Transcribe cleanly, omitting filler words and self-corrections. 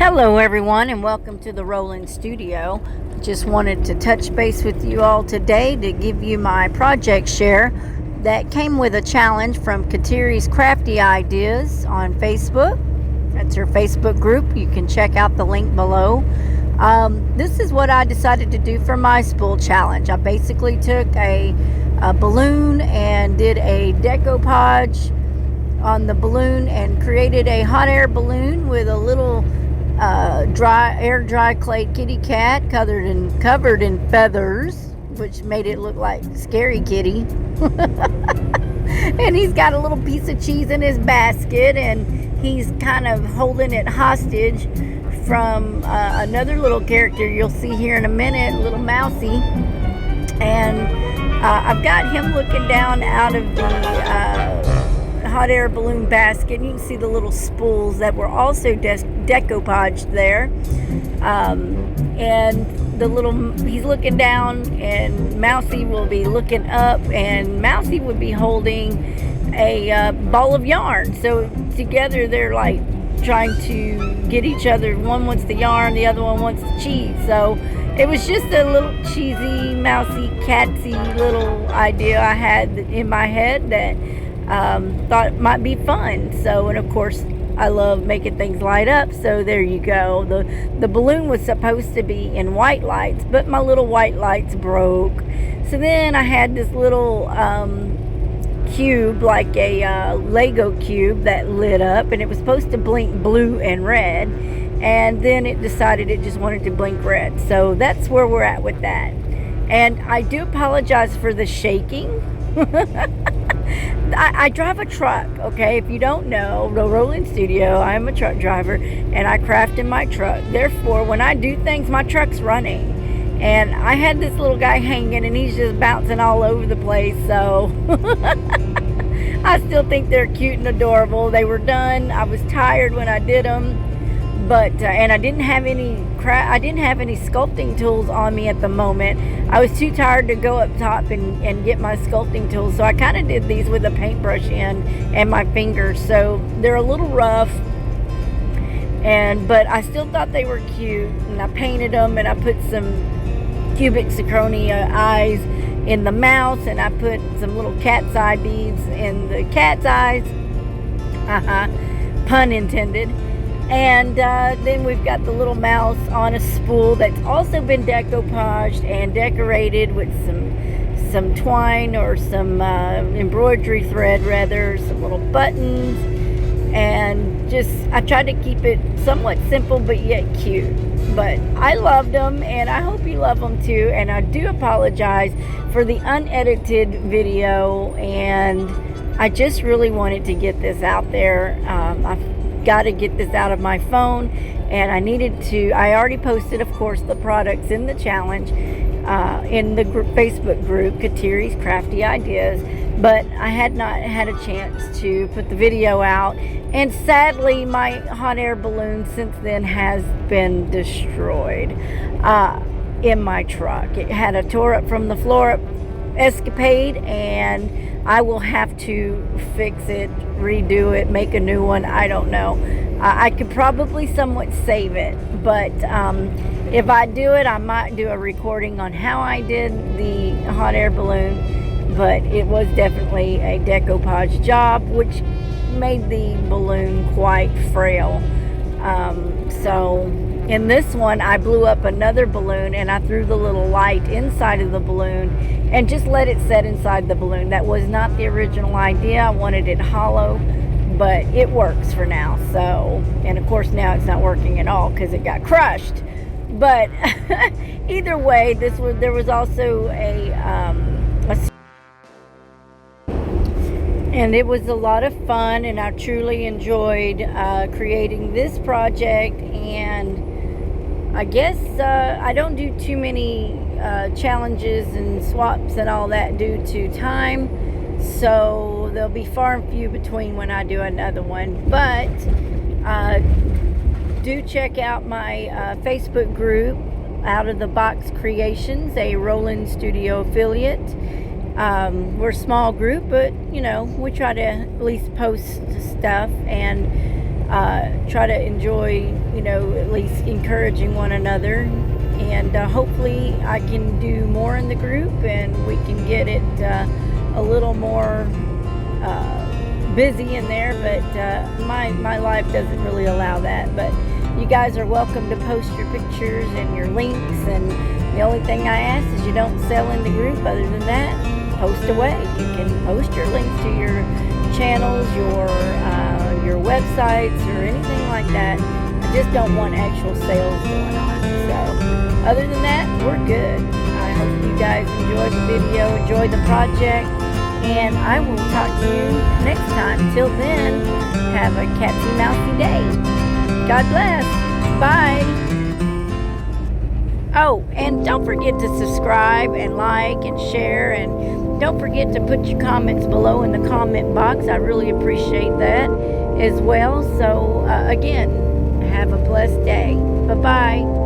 Hello everyone, and welcome to the Roland Studio. Just wanted to touch base with you all today to give you my project share that came with a challenge from Kateri's Krafty Ideas on Facebook. That's her Facebook group. You can check out the link below. This is what I decided to do for my spool challenge. I basically took a balloon and did a decoupage on the balloon and created a hot air balloon with a little air dry clay kitty cat covered in feathers, which made it look like Scary Kitty. And he's got a little piece of cheese in his basket, and he's kind of holding it hostage from another little character you'll see here in a minute, little Mousy. And I've got him looking down out of the hot air balloon basket. You can see the little spools that were also decoupaged there, and he's looking down, and Mousy will be looking up, and Mousy would be holding a ball of yarn. So together they're like trying to get each other. One wants the yarn, the other one wants the cheese. So it was just a little cheesy, mousy, catsy little idea I had in my head that thought it might be fun. So, and of course I love making things light up, so there you go. The balloon was supposed to be in white lights, but my little white lights broke. So then I had this little cube, like a Lego cube, that lit up, and it was supposed to blink blue and red, and then it decided it just wanted to blink red. So that's where we're at with that. And I do apologize for the shaking. I drive a truck, okay? If you don't know, the Roland Studio, I'm a truck driver, and I craft in my truck. Therefore, when I do things, my truck's running. And I had this little guy hanging, and he's just bouncing all over the place. So I still think they're cute and adorable. They were done. I was tired when I did them, but and I didn't have any sculpting tools on me at the moment. I was too tired to go up top and get my sculpting tools, so I kind of did these with a paintbrush and my fingers. So they're a little rough, but I still thought they were cute, and I painted them, and I put some cubic zirconia eyes in the mouth, and I put some little cat's eye beads in the cat's eyes. Pun intended. And then we've got the little mouse on a spool that's also been decoupaged and decorated with some twine, or some embroidery thread rather, some little buttons, and just I tried to keep it somewhat simple but yet cute. But I loved them, and I hope you love them too. And I do apologize for the unedited video, and I just really wanted to get this out there. I've got to get this out of my phone, and I already posted, of course, the products in the challenge in the Facebook group, Kateri's Krafty Ideas, but I had not had a chance to put the video out, and sadly my hot air balloon since then has been destroyed in my truck. It had a tore up from the floor up escapade, and I will have to fix it, redo it, make a new one. I don't know. I could probably somewhat save it, but if I do it, I might do a recording on how I did the hot air balloon. But it was definitely a decoupage job, which made the balloon quite frail. So in this one, I blew up another balloon, and I threw the little light inside of the balloon and just let it set inside the balloon. That was not the original idea. I wanted it hollow, but it works for now. So, and of course now it's not working at all because it got crushed. But either way, there was also and it was a lot of fun, and I truly enjoyed creating this project. And I guess I don't do too many challenges and swaps and all that due to time, so there'll be far and few between when I do another one. But do check out my Facebook group, Out of the Box Creations, a Roland Studio affiliate. We're a small group, but you know, we try to at least post stuff and try to enjoy you know, at least encouraging one another. And hopefully I can do more in the group, and we can get it a little more busy in there, but my life doesn't really allow that. But you guys are welcome to post your pictures and your links, and the only thing I ask is you don't sell in the group. Other than that, post away. You can post your links to your channels, your websites, or anything like that. I just don't want actual sales going on. So other than that, we're good. I hope you guys enjoyed the video, enjoyed the project, and I will talk to you next time. Till then, have a catsy mousy day. God bless. Bye. Oh, and don't forget to subscribe and like and share, and don't forget to put your comments below in the comment box. I really appreciate that as well. So again, have a blessed day. Bye-bye.